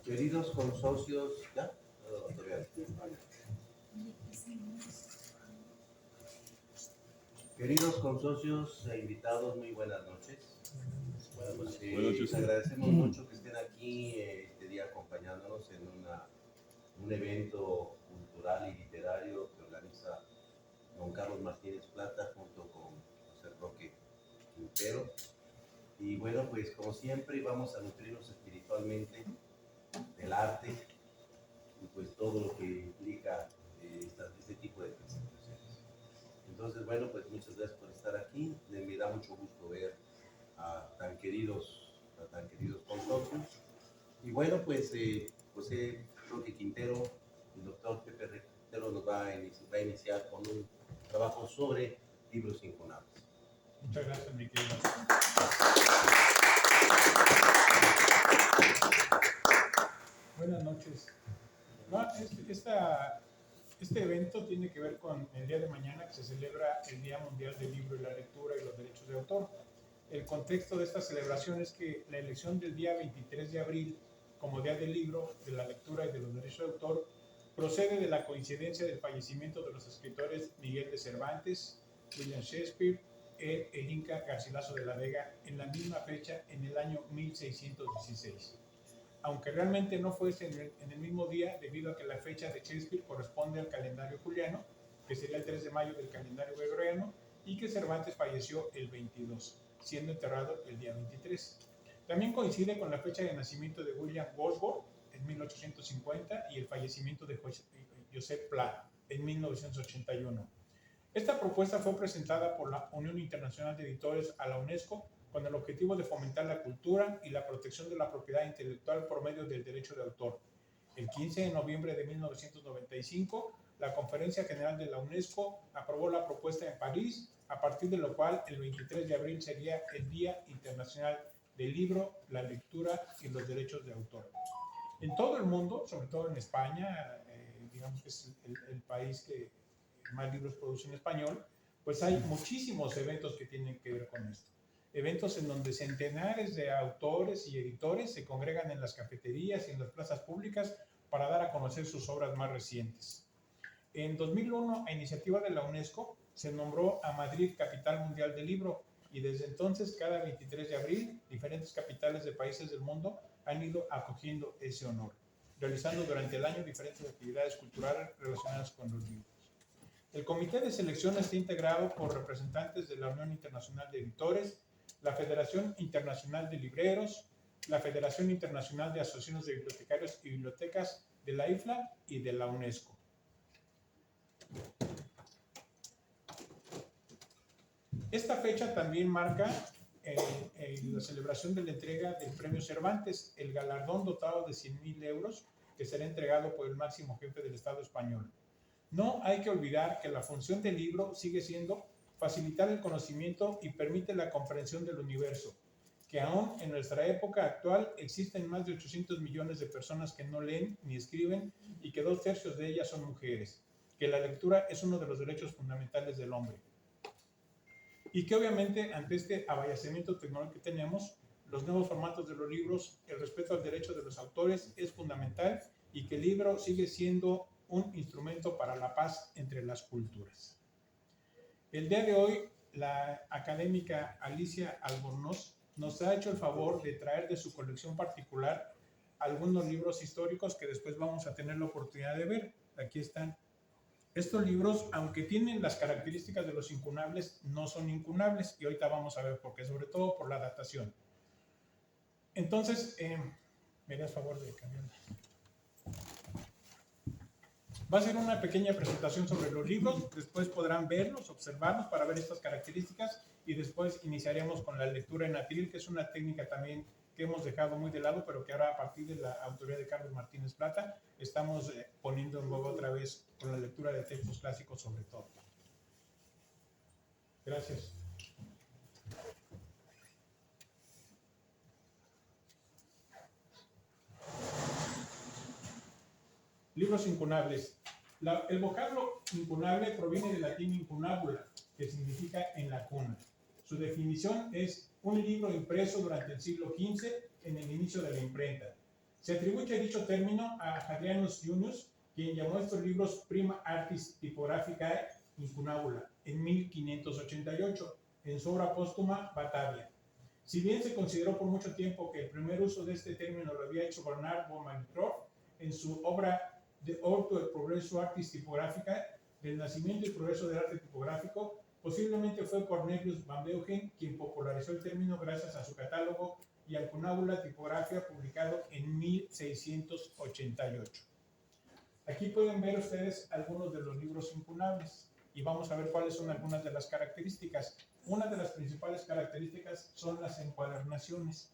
Queridos consocios, ¿ya? Queridos consocios e invitados, muy buenas noches. Bueno, pues, les agradecemos mucho que estén aquí este día acompañándonos en un evento cultural y literario que organiza don Carlos Martínez Plata junto con José Roque Quintero. Y bueno, pues como siempre vamos a nutrirnos espiritualmente del arte y pues todo lo que implica este tipo de presentaciones. Entonces, bueno, pues muchas gracias por estar aquí. Me da mucho gusto ver a tan queridos consocios. Y bueno, pues José Roque Quintero, el doctor Pepe Quintero nos va a iniciar con un trabajo sobre libros incunables. Muchas gracias, mi querido. Buenas noches. Este evento tiene que ver con el día de mañana, que se celebra el Día Mundial del Libro y la Lectura y los Derechos de Autor. El contexto de esta celebración es que la elección del día 23 de abril como Día del Libro, de la Lectura y de los Derechos de Autor procede de la coincidencia del fallecimiento de los escritores Miguel de Cervantes, William Shakespeare e el Inca Garcilaso de la Vega en la misma fecha en el año 1616. Aunque realmente no fuese en el mismo día, debido a que la fecha de Shakespeare corresponde al calendario juliano, que sería el 3 de mayo del calendario gregoriano, y que Cervantes falleció el 22, siendo enterrado el día 23. También coincide con la fecha de nacimiento de William Wordsworth en 1850 y el fallecimiento de Joseph Pla en 1981. Esta propuesta fue presentada por la Unión Internacional de Editores a la UNESCO con el objetivo de fomentar la cultura y la protección de la propiedad intelectual por medio del derecho de autor. El 15 de noviembre de 1995, la Conferencia General de la UNESCO aprobó la propuesta en París, a partir de lo cual el 23 de abril sería el Día Internacional del Libro, la Lectura y los Derechos de Autor. En todo el mundo, sobre todo en España, digamos que es el país que más libros produce en español, pues hay muchísimos eventos que tienen que ver con esto. Eventos en donde centenares de autores y editores se congregan en las cafeterías y en las plazas públicas para dar a conocer sus obras más recientes. En 2001, a iniciativa de la UNESCO, se nombró a Madrid Capital Mundial del Libro, y desde entonces, cada 23 de abril, diferentes capitales de países del mundo han ido acogiendo ese honor, realizando durante el año diferentes actividades culturales relacionadas con los libros. El comité de selección está integrado por representantes de la Unión Internacional de Editores, la Federación Internacional de Libreros, la Federación Internacional de Asociaciones de Bibliotecarios y Bibliotecas de la IFLA y de la UNESCO. Esta fecha también marca la celebración de la entrega del Premio Cervantes, el galardón dotado de 100,000 euros que será entregado por el máximo jefe del Estado español. No hay que olvidar que la función del libro sigue siendo facilitar el conocimiento y permite la comprensión del universo, que aún en nuestra época actual existen más de 800 millones de personas que no leen ni escriben y que 2/3 de ellas son mujeres, que la lectura es uno de los derechos fundamentales del hombre. Y que obviamente ante este avallacimiento tecnológico que tenemos, los nuevos formatos de los libros, el respeto al derecho de los autores es fundamental y que el libro sigue siendo un instrumento para la paz entre las culturas. El día de hoy, la académica Alicia Albornoz nos ha hecho el favor de traer de su colección particular algunos libros históricos que después vamos a tener la oportunidad de ver. Aquí están. Estos libros, aunque tienen las características de los incunables, no son incunables, y ahorita vamos a ver por qué, sobre todo por la datación. Entonces, me das favor de cambiarla. Va a ser una pequeña presentación sobre los libros, después podrán verlos, observarlos para ver estas características, y después iniciaremos con la lectura en atril, que es una técnica también que hemos dejado muy de lado, pero que ahora a partir de la autoría de Carlos Martínez Plata estamos poniendo en juego otra vez con la lectura de textos clásicos sobre todo. Gracias. Libros incunables. El vocablo incunable proviene del latín incunabula, que significa en la cuna. Su definición es un libro impreso durante el siglo XV en el inicio de la imprenta. Se atribuye dicho término a Hadrianus Junius, quien llamó estos libros Prima Artis Typographicae Incunabula en 1588, en su obra póstuma Batavia. Si bien se consideró por mucho tiempo que el primer uso de este término lo había hecho Bernard von Manteuffel en su obra De Orto et Progresso Artis Typographicae, del nacimiento y progreso del arte tipográfico, posiblemente fue Cornelius van Beuningen quien popularizó el término gracias a su catálogo Incunabula Typographia publicado en 1688. Aquí pueden ver ustedes algunos de los libros incunables y vamos a ver cuáles son algunas de las características. Una de las principales características son las encuadernaciones.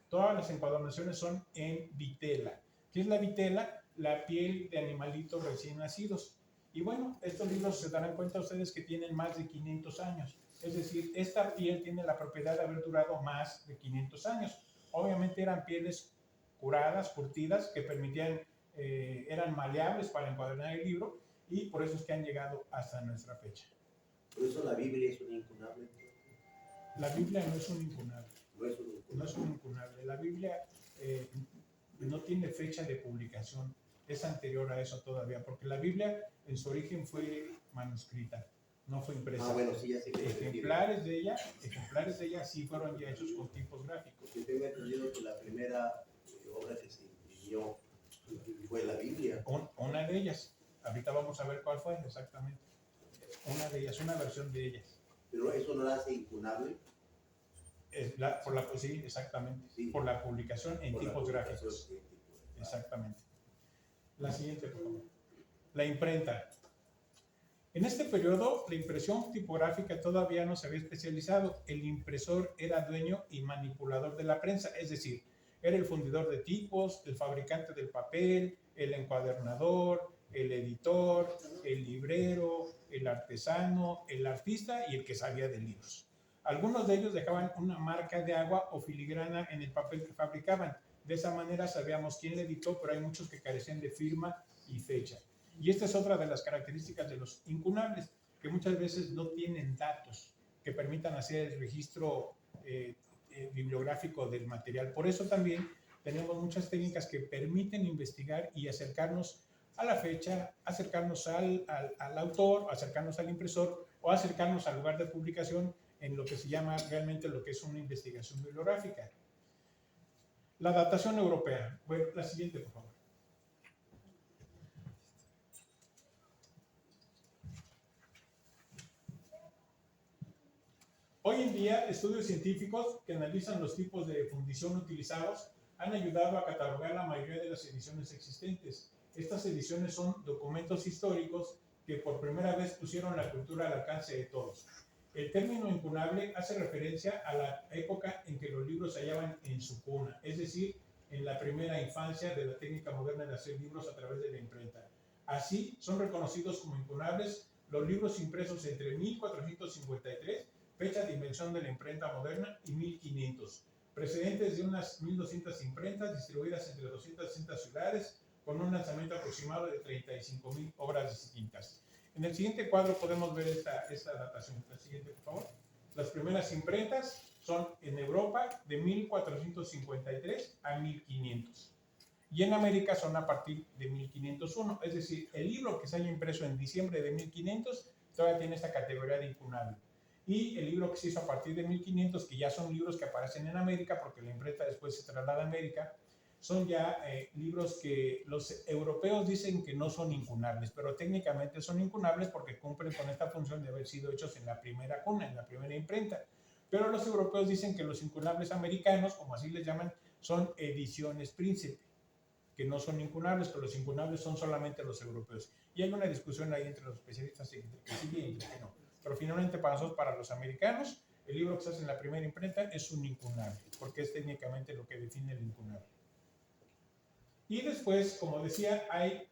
Todas las encuadernaciones son en vitela. ¿Qué es la vitela? La piel de animalitos recién nacidos. Y bueno, estos libros se darán cuenta ustedes que tienen más de 500 años. Es decir, esta piel tiene la propiedad de haber durado más de 500 años. Obviamente eran pieles curadas, curtidas, que permitían, eran maleables para encuadernar el libro y por eso es que han llegado hasta nuestra fecha. Por eso la Biblia es un incunable. La Biblia no es un incunable. No es un incunable. No es un incunable. La Biblia no tiene fecha de publicación. Es anterior a eso todavía, porque la Biblia en su origen fue manuscrita, no fue impresa. Ah, bueno, sí, ya sé que ejemplares de ella sí fueron ya hechos con tipos gráficos. Yo tengo entendido que la primera obra que se imprimió fue la Biblia. Una de ellas. Ahorita vamos a ver cuál fue exactamente. Una de ellas, una versión de ellas. Pero eso no la hace incunable. Sí, exactamente. Sí. Por la publicación en tipos gráficos. Exactamente. La siguiente, por favor. La imprenta. En este periodo, la impresión tipográfica todavía no se había especializado. El impresor era dueño y manipulador de la prensa, es decir, era el fundidor de tipos, el fabricante del papel, el encuadernador, el editor, el librero, el artesano, el artista y el que sabía de libros. Algunos de ellos dejaban una marca de agua o filigrana en el papel que fabricaban. De esa manera sabíamos quién le editó, pero hay muchos que carecían de firma y fecha. Y esta es otra de las características de los incunables, que muchas veces no tienen datos que permitan hacer el registro bibliográfico del material. Por eso también tenemos muchas técnicas que permiten investigar y acercarnos a la fecha, acercarnos al autor, acercarnos al impresor o acercarnos al lugar de publicación en lo que se llama realmente lo que es una investigación bibliográfica. La datación europea. Bueno, la siguiente, por favor. Hoy en día, estudios científicos que analizan los tipos de fundición utilizados han ayudado a catalogar la mayoría de las ediciones existentes. Estas ediciones son documentos históricos que por primera vez pusieron la cultura al alcance de todos. El término incunable hace referencia a la época en que los libros se hallaban en su cuna, es decir, en la primera infancia de la técnica moderna de hacer libros a través de la imprenta. Así, son reconocidos como incunables los libros impresos entre 1453, fecha de invención de la imprenta moderna, y 1500, precedentes de unas 1200 imprentas distribuidas entre 260 ciudades, con un lanzamiento aproximado de 35,000 obras distintas. En el siguiente cuadro podemos ver esta datación. El siguiente, por favor. Las primeras imprentas son en Europa de 1453 a 1500. Y en América son a partir de 1501. Es decir, el libro que se haya impreso en diciembre de 1500 todavía tiene esta categoría de incunable. Y el libro que se hizo a partir de 1500, que ya son libros que aparecen en América, porque la imprenta después se traslada a América, son ya libros que los europeos dicen que no son incunables, pero técnicamente son incunables porque cumplen con esta función de haber sido hechos en la primera cuna, en la primera imprenta. Pero los europeos dicen que los incunables americanos, como así les llaman, son ediciones príncipe, que no son incunables, pero los incunables son solamente los europeos. Y hay una discusión ahí entre los especialistas entre que sí y entre que no. Pero finalmente para nosotros, para los americanos, el libro que se hace en la primera imprenta es un incunable, porque es técnicamente lo que define el incunable. Y después, como decía, hay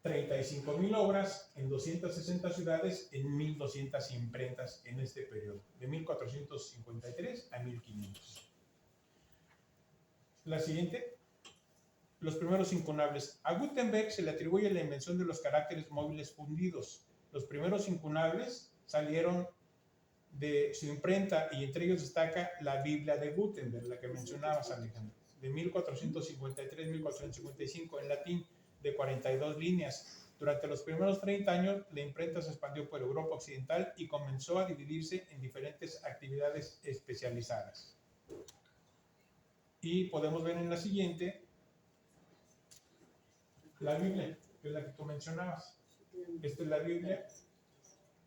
35,000 obras en 260 ciudades en 1,200 imprentas en este periodo, de 1453 a 1500. La siguiente. Los primeros incunables. A Gutenberg se le atribuye la invención de los caracteres móviles fundidos. Los primeros incunables salieron de su imprenta y entre ellos destaca la Biblia de Gutenberg, la que mencionabas, Alejandro. de 1453 a 1455, en latín, de 42 líneas. Durante los primeros 30 años, la imprenta se expandió por Europa Occidental y comenzó a dividirse en diferentes actividades especializadas. Y podemos ver en la siguiente la Biblia, que es la que tú mencionabas. Esta es la Biblia,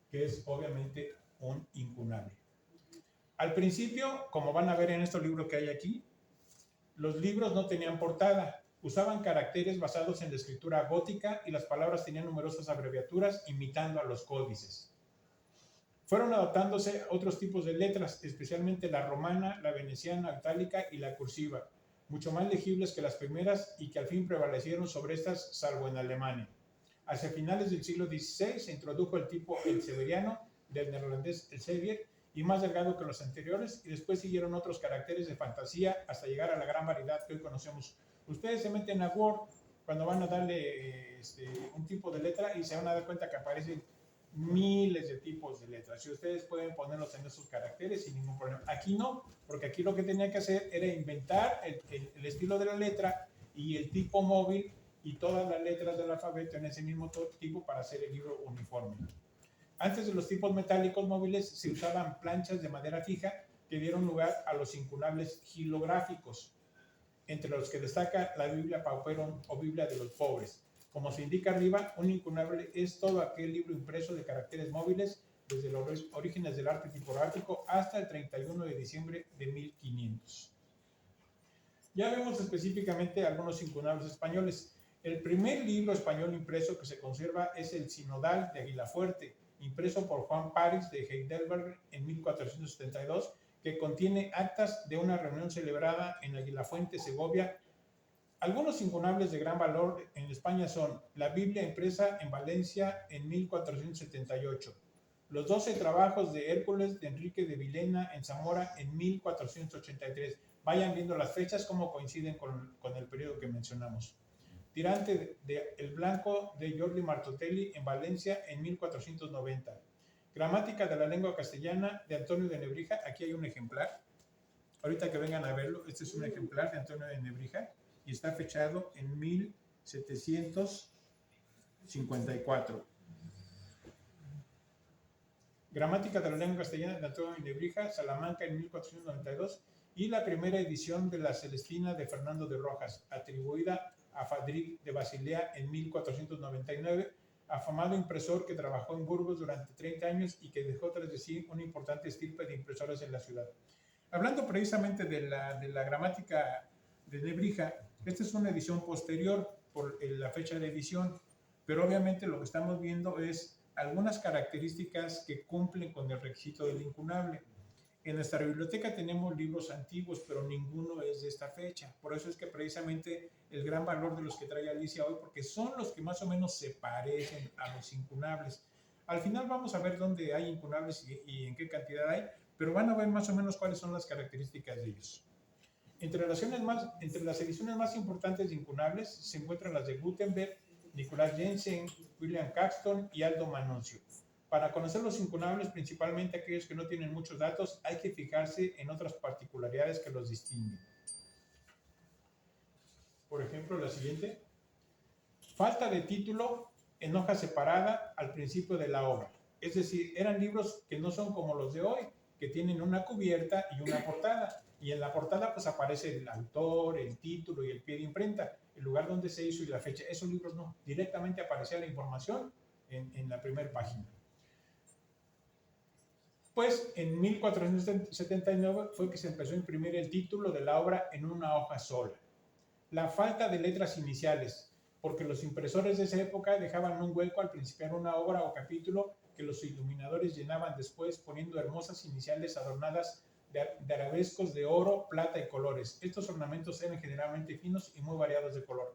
que es obviamente un incunable. Al principio, como van a ver en estos libros que hay aquí, los libros no tenían portada, usaban caracteres basados en la escritura gótica y las palabras tenían numerosas abreviaturas imitando a los códices. Fueron adaptándose otros tipos de letras, especialmente la romana, la veneciana, itálica y la cursiva, mucho más legibles que las primeras y que al fin prevalecieron sobre estas, salvo en Alemania. Hacia finales del siglo XVI se introdujo el tipo elseveriano, del neerlandés Elsevier, y más delgado que los anteriores, y después siguieron otros caracteres de fantasía hasta llegar a la gran variedad que hoy conocemos. Ustedes se meten a Word cuando van a darle un tipo de letra y se van a dar cuenta que aparecen miles de tipos de letras. Y ustedes pueden ponerlos en esos caracteres sin ningún problema. Aquí no, porque aquí lo que tenía que hacer era inventar el estilo de la letra y el tipo móvil y todas las letras del alfabeto en ese mismo tipo para hacer el libro uniforme. Antes de los tipos metálicos móviles se usaban planchas de madera fija que dieron lugar a los incunables gilográficos, entre los que destaca la Biblia Pauperum o Biblia de los pobres. Como se indica arriba, un incunable es todo aquel libro impreso de caracteres móviles desde los orígenes del arte tipográfico hasta el 31 de diciembre de 1500. Ya vemos específicamente algunos incunables españoles. El primer libro español impreso que se conserva es el Sinodal de Aguilafuerte, impreso por Juan París de Heidelberg en 1472, que contiene actas de una reunión celebrada en Aguilafuente, Segovia. Algunos incunables de gran valor en España son la Biblia impresa en Valencia en 1478, los 12 trabajos de Hércules de Enrique de Vilhena en Zamora en 1483. Vayan viendo las fechas, cómo coinciden con el periodo que mencionamos. Tirante de El Blanco de Jordi Martotelli en Valencia en 1490. Gramática de la lengua castellana de Antonio de Nebrija. Aquí hay un ejemplar. Ahorita que vengan a verlo, este es un ejemplar de Antonio de Nebrija y está fechado en 1754. Gramática de la lengua castellana de Antonio de Nebrija, Salamanca en 1492, y la primera edición de la Celestina de Fernando de Rojas, atribuida a Fadric de Basilea en 1499, afamado impresor que trabajó en Burgos durante 30 años y que dejó tras de sí una importante estirpe de impresores en la ciudad. Hablando precisamente de la gramática de Nebrija, esta es una edición posterior por la fecha de edición, pero obviamente lo que estamos viendo es algunas características que cumplen con el requisito del incunable. En nuestra biblioteca tenemos libros antiguos, pero ninguno es de esta fecha. Por eso es que precisamente el gran valor de los que trae Alicia hoy, porque son los que más o menos se parecen a los incunables. Al final vamos a ver dónde hay incunables y en qué cantidad hay, pero van a ver más o menos cuáles son las características de ellos. Entre las ediciones más importantes de incunables se encuentran las de Gutenberg, Nicolás Jensen, William Caxton y Aldo Manuncio. Para conocer los incunables, principalmente aquellos que no tienen muchos datos, hay que fijarse en otras particularidades que los distinguen. Por ejemplo, la siguiente. Falta de título en hoja separada al principio de la obra. Es decir, eran libros que no son como los de hoy, que tienen una cubierta y una portada. Y en la portada pues aparece el autor, el título y el pie de imprenta, el lugar donde se hizo y la fecha. Esos libros no, directamente aparecía la información en la primera página. Pues en 1479 fue que se empezó a imprimir el título de la obra en una hoja sola. La falta de letras iniciales, porque los impresores de esa época dejaban un hueco al principiar una obra o capítulo que los iluminadores llenaban después poniendo hermosas iniciales adornadas de arabescos de oro, plata y colores. Estos ornamentos eran generalmente finos y muy variados de color.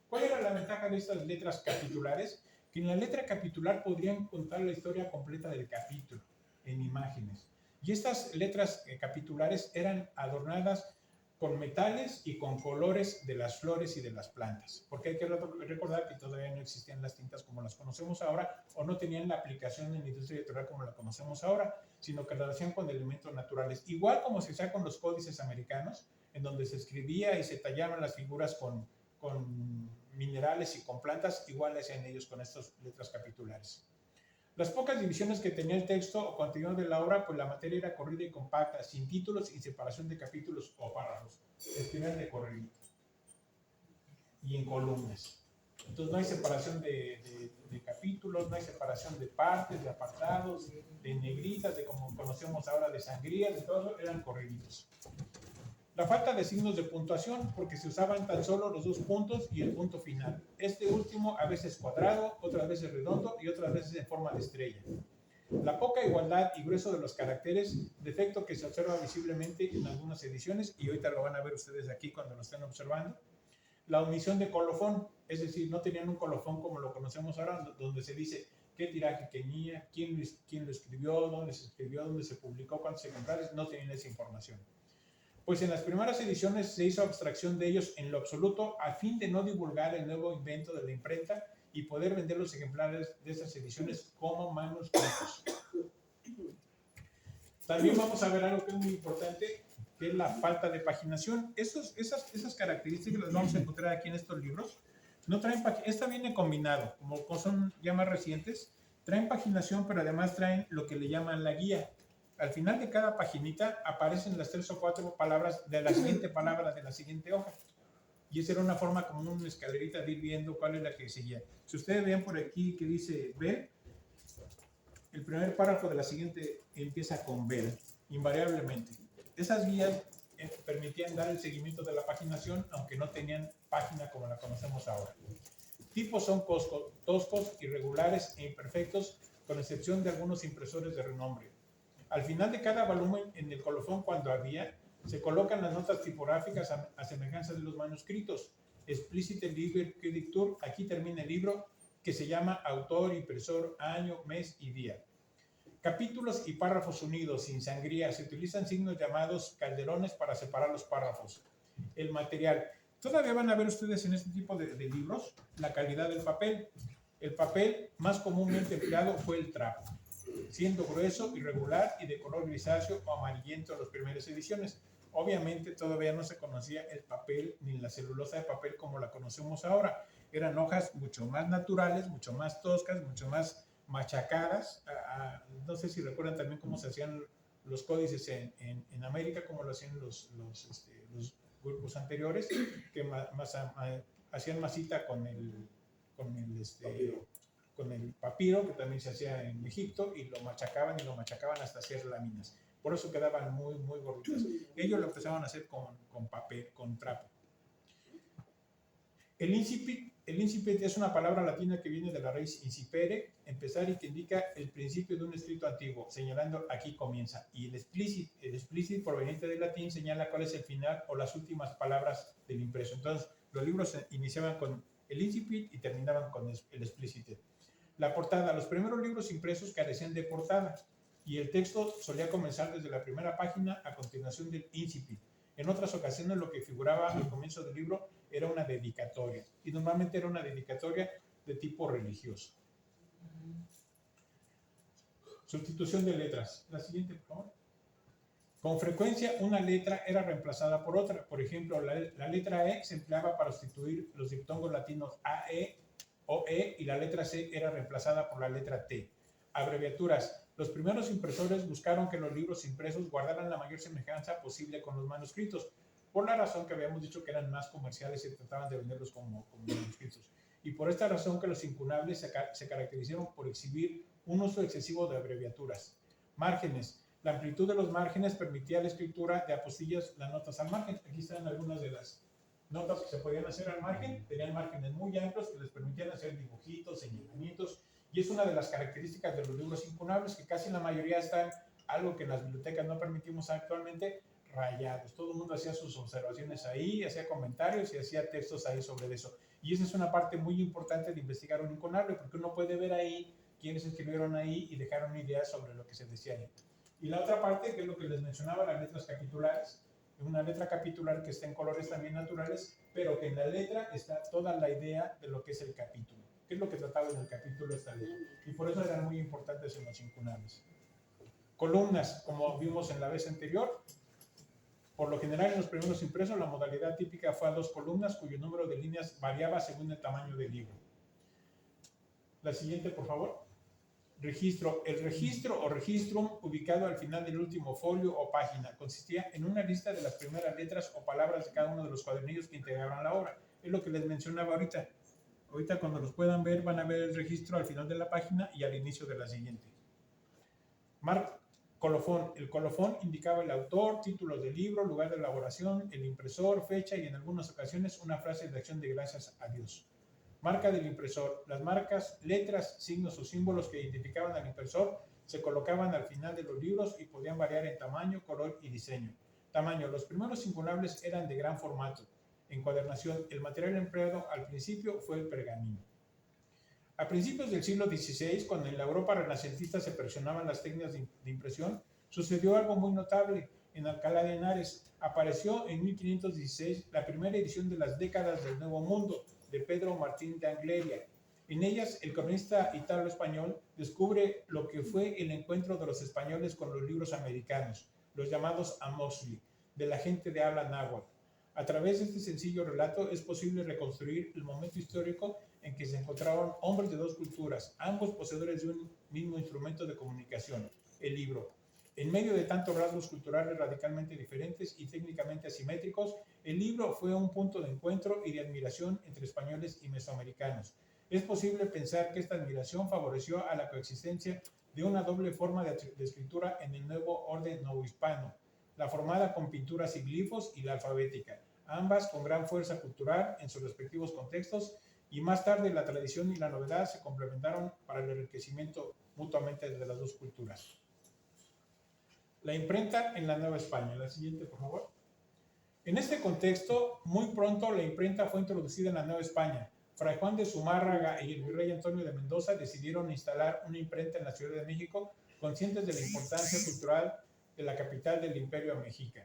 ¿Cuál era la ventaja de estas letras capitulares? Que en la letra capitular podrían contar la historia completa del capítulo en imágenes. Y estas letras capitulares eran adornadas con metales y con colores de las flores y de las plantas, porque hay que recordar que todavía no existían las tintas como las conocemos ahora, o no tenían la aplicación en la industria editorial como la conocemos ahora, sino que la hacían con elementos naturales, igual como se hacía con los códices americanos, en donde se escribía y se tallaban las figuras con minerales y con plantas, igual le hacían ellos con estas letras capitulares. Las pocas divisiones que tenía el texto o contenido de la obra, pues la materia era corrida y compacta, sin títulos y separación de capítulos o párrafos. Escribían de corrido y en columnas. Entonces no hay separación de capítulos, no hay separación de partes, de apartados, de negritas, de como conocemos ahora, de sangrías, de todo eso, eran corriditos. La falta de signos de puntuación, porque se usaban tan solo los dos puntos y el punto final. Este último a veces cuadrado, otras veces redondo y otras veces en forma de estrella. La poca igualdad y grueso de los caracteres, defecto que se observa visiblemente en algunas ediciones, y ahorita lo van a ver ustedes aquí cuando lo estén observando. La omisión de colofón, es decir, no tenían un colofón como lo conocemos ahora, donde se dice qué tiraje tenía, quién lo escribió, dónde se escribió, dónde se publicó, cuántos ejemplares, no tenían esa información. Pues en las primeras ediciones se hizo abstracción de ellos en lo absoluto a fin de no divulgar el nuevo invento de la imprenta y poder vender los ejemplares de estas ediciones como manuscritos. También vamos a ver algo que es muy importante, que es la falta de paginación. Esas características las vamos a encontrar aquí en estos libros. No traen esta viene combinado, como son ya más recientes, traen paginación, pero además traen lo que le llaman la guía. Al final de cada paginita aparecen las 3 o 4 palabras de la siguiente palabra de la siguiente hoja. Y esa era una forma como una escalerita de ir viendo cuál es la que seguía. Si ustedes ven por aquí que dice Bell, el primer párrafo de la siguiente empieza con Bell, invariablemente. Esas guías permitían dar el seguimiento de la paginación, aunque no tenían página como la conocemos ahora. Tipos son toscos, irregulares e imperfectos, con excepción de algunos impresores de renombre. Al final de cada volumen, en el colofón, cuando había, se colocan las notas tipográficas a semejanza de los manuscritos. Explícite Liber Dictur, aquí termina el libro, que se llama autor, impresor, año, mes y día. Capítulos y párrafos unidos, sin sangría, se utilizan signos llamados calderones para separar los párrafos. El material. Todavía van a ver ustedes en este tipo de libros la calidad del papel. El papel más comúnmente empleado fue el trapo, siendo grueso, irregular y de color grisáceo o amarillento en las primeras ediciones. Obviamente todavía no se conocía el papel ni la celulosa de papel como la conocemos ahora. Eran hojas mucho más naturales, mucho más toscas, mucho más machacadas. No sé si recuerdan también cómo se hacían los códices en América, como lo hacían los grupos anteriores, que hacían masita con el papiro, que también se hacía en Egipto, y lo machacaban hasta hacer láminas. Por eso quedaban muy, muy gorditas. Ellos lo empezaban a hacer con papel, con trapo. El incipit es una palabra latina que viene de la raíz incipere, empezar, y que indica el principio de un escrito antiguo, señalando aquí comienza. Y el explicit proveniente del latín señala cuál es el final o las últimas palabras del impreso. Entonces, los libros iniciaban con el incipit y terminaban con el explicit. La portada. Los primeros libros impresos carecían de portada y el texto solía comenzar desde la primera página a continuación del incipit. En otras ocasiones lo que figuraba al comienzo del libro era una dedicatoria, y normalmente era una dedicatoria de tipo religioso. Sustitución de letras. La siguiente, por favor. Con frecuencia una letra era reemplazada por otra. Por ejemplo, la letra E se empleaba para sustituir los diptongos latinos AE o E, y la letra C era reemplazada por la letra T. Abreviaturas. Los primeros impresores buscaron que los libros impresos guardaran la mayor semejanza posible con los manuscritos, por la razón que habíamos dicho que eran más comerciales y trataban de venderlos como manuscritos. Y por esta razón que los incunables se caracterizaron por exhibir un uso excesivo de abreviaturas. Márgenes. La amplitud de los márgenes permitía la escritura de apostillas, las notas al margen. Aquí están algunas de las notas que se podían hacer al margen. Tenían márgenes muy amplios que les permitían hacer dibujitos, señalamientos, y es una de las características de los libros incunables, que casi la mayoría están, algo que en las bibliotecas no permitimos actualmente, rayados. Todo el mundo hacía sus observaciones ahí, hacía comentarios y hacía textos ahí sobre eso. Y esa es una parte muy importante de investigar un incunable, porque uno puede ver ahí quiénes escribieron ahí y dejaron ideas sobre lo que se decía ahí. Y la otra parte, que es lo que les mencionaba, las letras capitulares. Una letra capitular que está en colores también naturales, pero que en la letra está toda la idea de lo que es el capítulo. ¿Qué es lo que trataba en el capítulo esta letra? Y por eso eran muy importantes en los incunables. Columnas, como vimos en la vez anterior. Por lo general, en los primeros impresos, la modalidad típica fue a 2 columnas, cuyo número de líneas variaba según el tamaño del libro. La siguiente, por favor. Registro. El registro o registrum, ubicado al final del último folio o página, consistía en una lista de las primeras letras o palabras de cada uno de los cuadernillos que integraban la obra. Es lo que les mencionaba ahorita. Ahorita cuando los puedan ver, van a ver el registro al final de la página y al inicio de la siguiente. Colofón. El colofón indicaba el autor, títulos del libro, lugar de elaboración, el impresor, fecha y en algunas ocasiones una frase de acción de gracias a Dios. Marca del impresor. Las marcas, letras, signos o símbolos que identificaban al impresor se colocaban al final de los libros y podían variar en tamaño, color y diseño. Tamaño. Los primeros incunables eran de gran formato. Encuadernación. El material empleado al principio fue el pergamino. A principios del siglo XVI, cuando en la Europa renacentista se perfeccionaban las técnicas de impresión, sucedió algo muy notable. En Alcalá de Henares apareció en 1516 la primera edición de las Décadas del Nuevo Mundo, de Pedro Martín de Angleria. En ellas, el cronista italo-español descubre lo que fue el encuentro de los españoles con los libros americanos, los llamados amosli, de la gente de habla náhuatl. A través de este sencillo relato es posible reconstruir el momento histórico en que se encontraban hombres de dos culturas, ambos poseedores de un mismo instrumento de comunicación, el libro. En medio de tantos rasgos culturales radicalmente diferentes y técnicamente asimétricos, el libro fue un punto de encuentro y de admiración entre españoles y mesoamericanos. Es posible pensar que esta admiración favoreció a la coexistencia de una doble forma de escritura en el nuevo orden novohispano, la formada con pinturas y glifos y la alfabética, ambas con gran fuerza cultural en sus respectivos contextos, y más tarde la tradición y la novedad se complementaron para el enriquecimiento mutuamente de las dos culturas. La imprenta en la Nueva España. La siguiente, por favor. En este contexto, muy pronto la imprenta fue introducida en la Nueva España. Fray Juan de Zumárraga y el virrey Antonio de Mendoza decidieron instalar una imprenta en la Ciudad de México, conscientes de la importancia cultural de la capital del Imperio Mexica.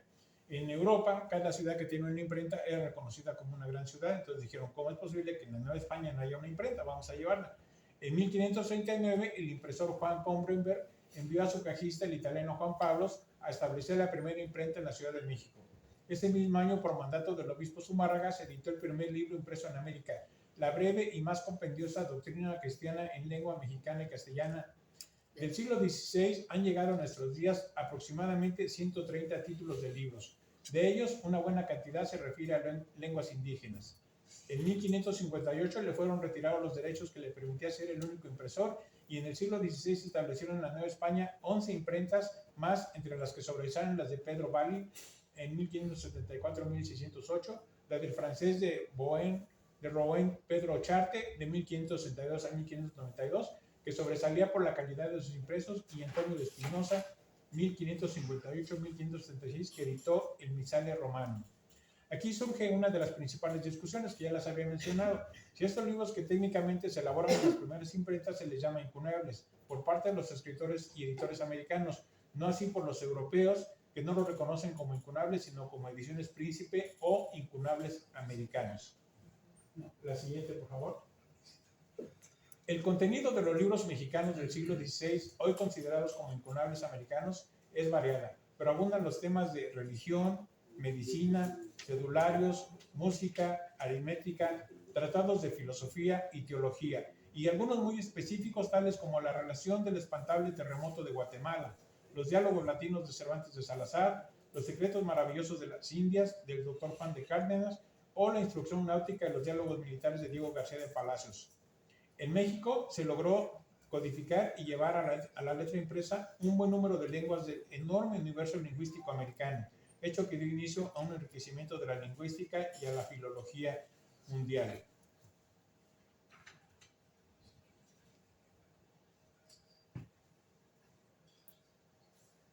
En Europa, cada ciudad que tiene una imprenta era reconocida como una gran ciudad, entonces dijeron, ¿cómo es posible que en la Nueva España no haya una imprenta? Vamos a llevarla. En 1539, el impresor Juan Combremberg envió a su cajista, el italiano Juan Pablos, a establecer la primera imprenta en la Ciudad de México. Ese mismo año, por mandato del obispo Zumárraga, se editó el primer libro impreso en América, la breve y más compendiosa doctrina cristiana en lengua mexicana y castellana. Del siglo XVI han llegado a nuestros días aproximadamente 130 títulos de libros. De ellos, una buena cantidad se refiere a lenguas indígenas. En 1558 le fueron retirados los derechos que le permitía ser el único impresor y en el siglo XVI se establecieron en la Nueva España 11 imprentas más, entre las que sobresalen las de Pedro Bally en 1574-1608, la del francés de Rouen Pedro Charte de 1562 a 1592, que sobresalía por la calidad de sus impresos, y Antonio de Espinosa 1558-1536, que editó el Misale Romano. Aquí surge una de las principales discusiones que ya las había mencionado. Si estos libros que técnicamente se elaboran en las primeras imprentas se les llama incunables por parte de los escritores y editores americanos, no así por los europeos, que no lo reconocen como incunables, sino como ediciones príncipe o incunables americanos. La siguiente, por favor. El contenido de los libros mexicanos del siglo XVI, hoy considerados como incunables americanos, es variada, pero abundan los temas de religión, medicina, cedularios, música, aritmética, tratados de filosofía y teología, y algunos muy específicos tales como la relación del espantable terremoto de Guatemala, los diálogos latinos de Cervantes de Salazar, los secretos maravillosos de las Indias del Dr. Juan de Cárdenas, o la instrucción náutica de los diálogos militares de Diego García de Palacios. En México se logró codificar y llevar a la letra impresa un buen número de lenguas del enorme universo lingüístico americano, hecho que dio inicio a un enriquecimiento de la lingüística y a la filología mundial.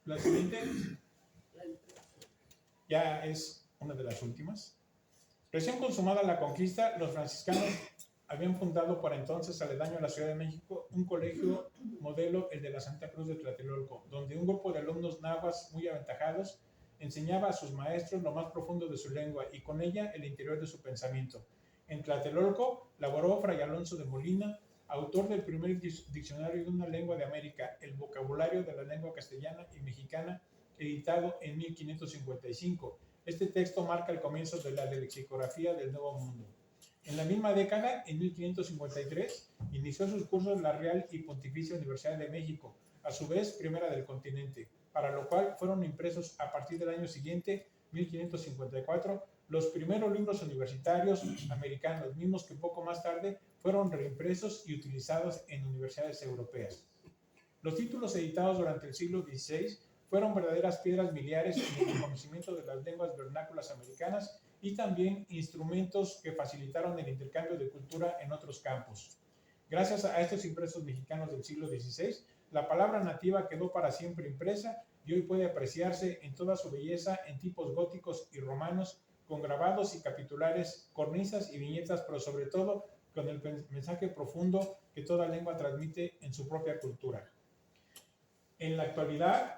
La siguiente ya es una de las últimas. Recién consumada la conquista, los franciscanos habían fundado para entonces, aledaño a la Ciudad de México, un colegio modelo, el de la Santa Cruz de Tlatelolco, donde un grupo de alumnos nahuas muy aventajados enseñaba a sus maestros lo más profundo de su lengua y con ella el interior de su pensamiento. En Tlatelolco laboró Fray Alonso de Molina, autor del primer diccionario de una lengua de América, el vocabulario de la lengua castellana y mexicana, editado en 1555, Este texto marca el comienzo de la lexicografía del Nuevo Mundo. En la misma década, en 1553, inició sus cursos la Real y Pontificia Universidad de México, a su vez primera del continente, para lo cual fueron impresos a partir del año siguiente, 1554, los primeros libros universitarios americanos, mismos que poco más tarde fueron reimpresos y utilizados en universidades europeas. Los títulos editados durante el siglo XVI fueron verdaderas piedras miliares en el conocimiento de las lenguas vernáculas americanas y también instrumentos que facilitaron el intercambio de cultura en otros campos. Gracias a estos impresos mexicanos del siglo XVI, la palabra nativa quedó para siempre impresa y hoy puede apreciarse en toda su belleza en tipos góticos y romanos, con grabados y capitulares, cornisas y viñetas, pero sobre todo con el mensaje profundo que toda lengua transmite en su propia cultura. En la actualidad,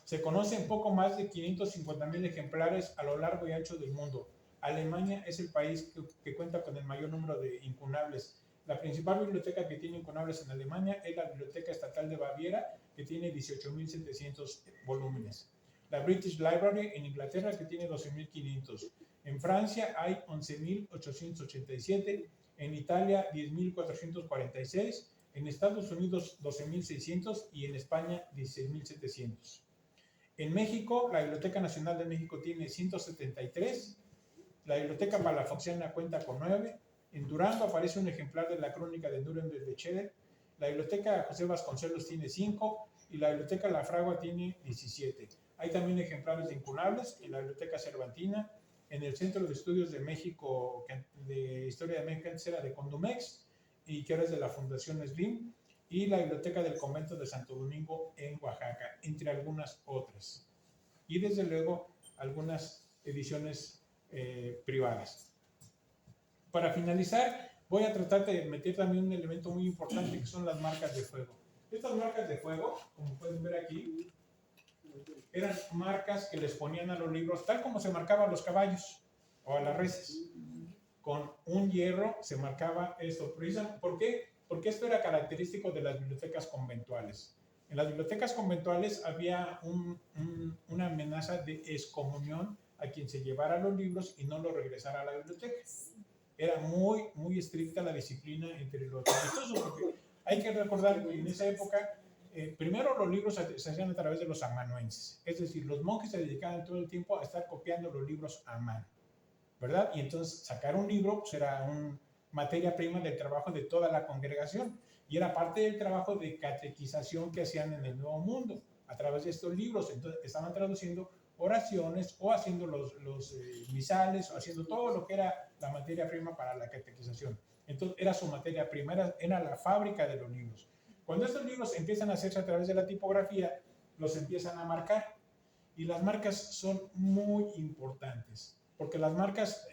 se conocen poco más de 550,000 ejemplares a lo largo y ancho del mundo. Alemania es el país que cuenta con el mayor número de incunables. La principal biblioteca que tiene incunables en Alemania es la Biblioteca Estatal de Baviera, que tiene 18,700 volúmenes. La British Library en Inglaterra, que tiene 12,500. En Francia hay 11,887. En Italia, 10,446. En Estados Unidos, 12,600. Y en España, 16,700. En México, la Biblioteca Nacional de México tiene 173. La Biblioteca Palafoxiana cuenta con 9. En Durango aparece un ejemplar de la Crónica de Nuremberg de Schiller. La Biblioteca José Vasconcelos tiene 5 y la Biblioteca La Fragua tiene 17. Hay también ejemplares de incunables en la Biblioteca Cervantina, en el Centro de Estudios de México, de Historia de México, antes era de Condumex, y que ahora es de la Fundación Slim, y la Biblioteca del Convento de Santo Domingo en Oaxaca, entre algunas otras. Y desde luego algunas ediciones privadas. Para finalizar, voy a tratar de meter también un elemento muy importante que son las marcas de fuego. Estas marcas de fuego, como pueden ver aquí, eran marcas que les ponían a los libros, tal como se marcaban los caballos o a las reses. Con un hierro se marcaba esto. ¿Por qué? Porque esto era característico de las bibliotecas conventuales. En las bibliotecas conventuales había una amenaza de excomunión a quien se llevara los libros y no los regresara a la biblioteca. Era muy, muy estricta la disciplina entre los religiosos, porque hay que recordar que en esa época, primero los libros se hacían a través de los amanuenses, es decir, los monjes se dedicaban todo el tiempo a estar copiando los libros a mano, ¿verdad? Y entonces sacar un libro pues era una materia prima del trabajo de toda la congregación y era parte del trabajo de catequización que hacían en el Nuevo Mundo a través de estos libros. Entonces estaban traduciendo oraciones o haciendo los misales o haciendo todo lo que era la materia prima para la catequización. Entonces era su materia prima, era la fábrica de los libros. Cuando estos libros empiezan a hacerse a través de la tipografía, los empiezan a marcar y las marcas son muy importantes porque las marcas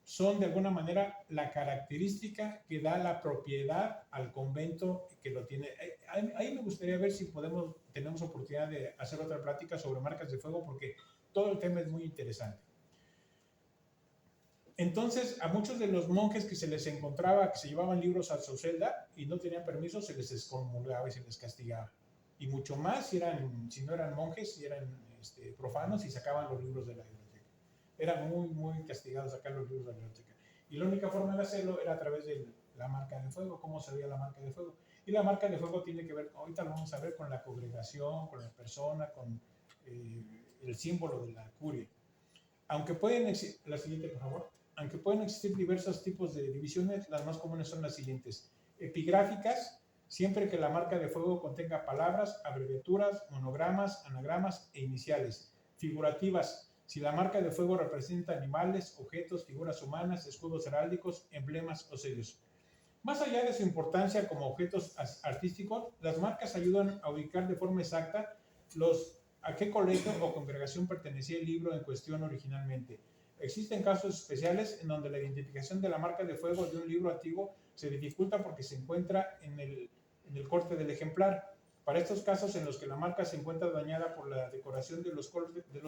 son de alguna manera la característica que da la propiedad al convento que lo tiene. Ahí me gustaría ver si tenemos oportunidad de hacer otra plática sobre marcas de fuego porque todo el tema es muy interesante. Entonces, a muchos de los monjes que se les encontraba que se llevaban libros a su celda y no tenían permiso, se les excomulgaba y se les castigaba. Y mucho más si no eran monjes, si eran profanos y sacaban los libros de la biblioteca. Era muy, muy castigado sacar los libros de la biblioteca. Y la única forma de hacerlo era a través de la marca de fuego. ¿Cómo se veía la marca de fuego? Y la marca de fuego tiene que ver, ahorita lo vamos a ver, con la congregación, con la persona, con el símbolo de la curia. Aunque pueden existir, la siguiente por favor, aunque pueden existir diversos tipos de divisiones, las más comunes son las siguientes. Epigráficas, siempre que la marca de fuego contenga palabras, abreviaturas, monogramas, anagramas e iniciales. Figurativas, si la marca de fuego representa animales, objetos, figuras humanas, escudos heráldicos, emblemas o sellos. Más allá de su importancia como objetos artísticos, las marcas ayudan a ubicar de forma exacta a qué colegio o congregación pertenecía el libro en cuestión originalmente. Existen casos especiales en donde la identificación de la marca de fuego de un libro antiguo se dificulta porque se encuentra en el corte del ejemplar. Para estos casos en los que la marca se encuentra dañada por la decoración de los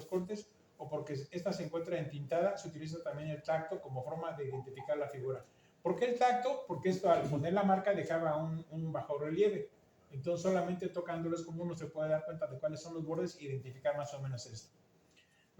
cortes o porque esta se encuentra entintada, se utiliza también el tacto como forma de identificar la figura. ¿Por qué el tacto? Porque esto al poner la marca dejaba un bajo relieve. Entonces solamente tocándolo es como uno se puede dar cuenta de cuáles son los bordes e identificar más o menos esto.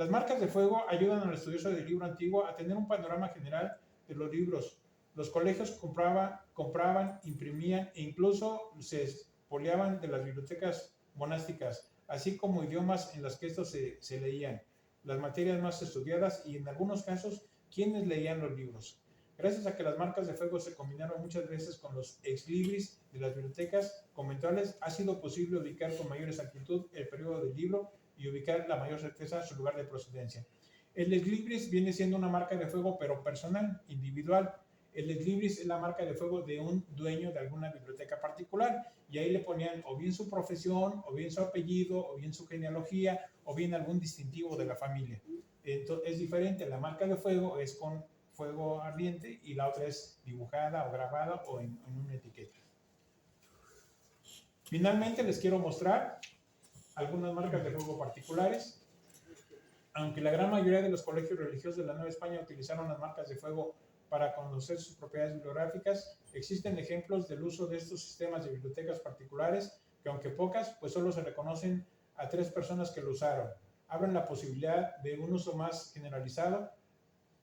Las marcas de fuego ayudan al estudioso del libro antiguo a tener un panorama general de los libros. Los colegios compraban, imprimían e incluso se expoliaban de las bibliotecas monásticas, así como idiomas en los que estos se leían, las materias más estudiadas y en algunos casos quienes leían los libros. Gracias a que las marcas de fuego se combinaron muchas veces con los ex libris de las bibliotecas conventuales, ha sido posible ubicar con mayor exactitud el periodo del libro y ubicar la mayor certeza su lugar de procedencia. El ex libris viene siendo una marca de fuego, pero personal, individual. El ex libris es la marca de fuego de un dueño de alguna biblioteca particular, y ahí le ponían o bien su profesión, o bien su apellido, o bien su genealogía, o bien algún distintivo de la familia. Entonces, es diferente, la marca de fuego es con fuego ardiente y la otra es dibujada o grabada o en una etiqueta. Finalmente les quiero mostrar algunas marcas de fuego particulares. Aunque la gran mayoría de los colegios religiosos de la Nueva España utilizaron las marcas de fuego para conocer sus propiedades bibliográficas, existen ejemplos del uso de estos sistemas de bibliotecas particulares que, aunque pocas, pues solo se reconocen a 3 personas que lo usaron. Abren la posibilidad de un uso más generalizado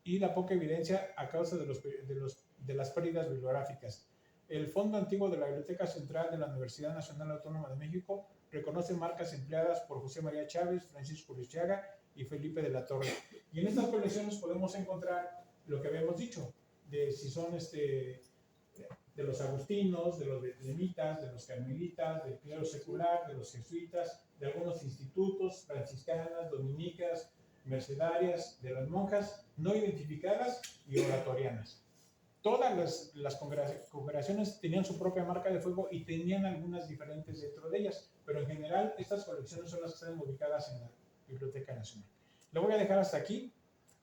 y la poca evidencia a causa de las pérdidas bibliográficas. El Fondo Antiguo de la Biblioteca Central de la Universidad Nacional Autónoma de México reconoce marcas empleadas por José María Chávez, Francisco Luciaga y Felipe de la Torre. Y en estas colecciones podemos encontrar lo que habíamos dicho, de si son de los agustinos, de los betlemitas, de los carmelitas, del clero secular, de los jesuitas, de algunos institutos, franciscanas, dominicas, mercedarias, de las monjas no identificadas y oratorianas. Todas las congregaciones tenían su propia marca de fuego y tenían algunas diferentes dentro de ellas, pero en general estas colecciones son las que están ubicadas en la Biblioteca Nacional. Lo voy a dejar hasta aquí.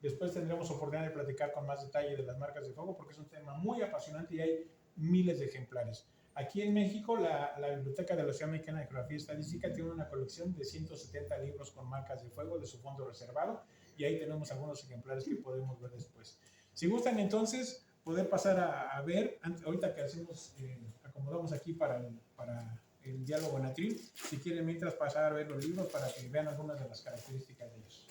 Después tendremos oportunidad de platicar con más detalle de las marcas de fuego porque es un tema muy apasionante y hay miles de ejemplares. Aquí en México, la Biblioteca de la Sociedad Mexicana de Geografía y Estadística tiene una colección de 170 libros con marcas de fuego de su fondo reservado y ahí tenemos algunos ejemplares que podemos ver después. Si gustan entonces poder pasar a ver, ahorita que acomodamos aquí para el diálogo en atril, si quieren mientras pasar a ver los libros para que vean algunas de las características de ellos.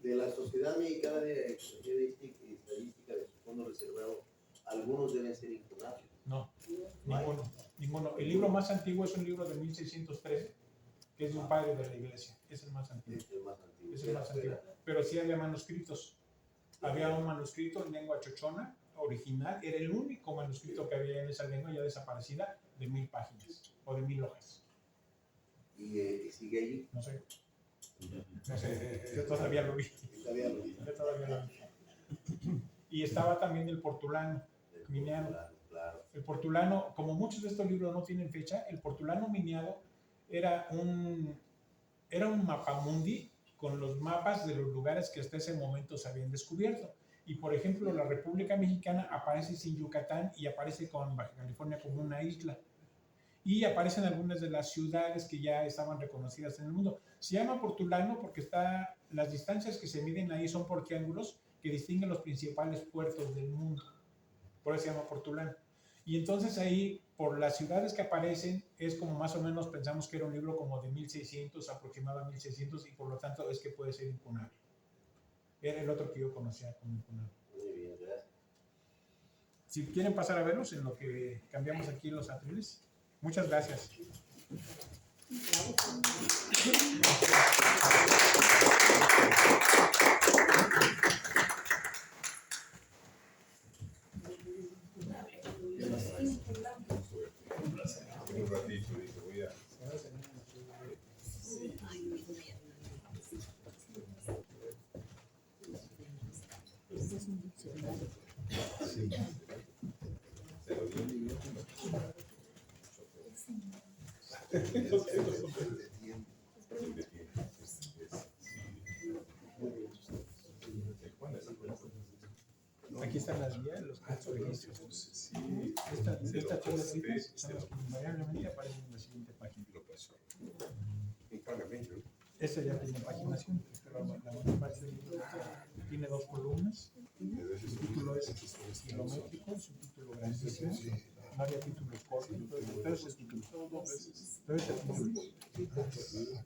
De la Sociedad Mexicana de Geografía y Estadística de su fondo reservado, ¿algunos deben ser impugnados? No, ninguno. El libro más antiguo es un libro de 1613, que es de un padre de la iglesia. Es el más antiguo. Es el más antiguo. Pero sí había manuscritos. Había un manuscrito en lengua chochona, original. Era el único manuscrito que había en esa lengua ya desaparecida, de 1000 páginas o de 1000 hojas. ¿Y sigue allí? No sé. Yo todavía lo vi. Yo todavía lo vi. Y estaba también el portulano miniado. Claro. El portulano, como muchos de estos libros no tienen fecha, el portulano miniado era un mapamundi con los mapas de los lugares que hasta ese momento se habían descubierto. Y por ejemplo, la República Mexicana aparece sin Yucatán y aparece con Baja California como una isla. Y aparecen algunas de las ciudades que ya estaban reconocidas en el mundo. Se llama portulano porque las distancias que se miden ahí son por triángulos que distinguen los principales puertos del mundo. Por eso se llama portulano. Y entonces ahí, por las ciudades que aparecen, es como más o menos pensamos que era un libro como de 1600, aproximado a 1600, y por lo tanto es que puede ser impunable. Era el otro que yo conocía como impunable. Muy bien, gracias. Si quieren pasar a verlos en lo que cambiamos aquí los atriles. Muchas gracias. Un ratito, dije, voy a... Sí. Se lo dio. Aquí están las guías, los registros. Estas tres citas son las que invariablemente aparecen en la siguiente página. Esta ya tiene paginación, pero la mayor parte del libro tiene 2 columnas. Su título es kilométrico, su título grandísimo. No había títulos cortos, pero es el título. Pero es el título.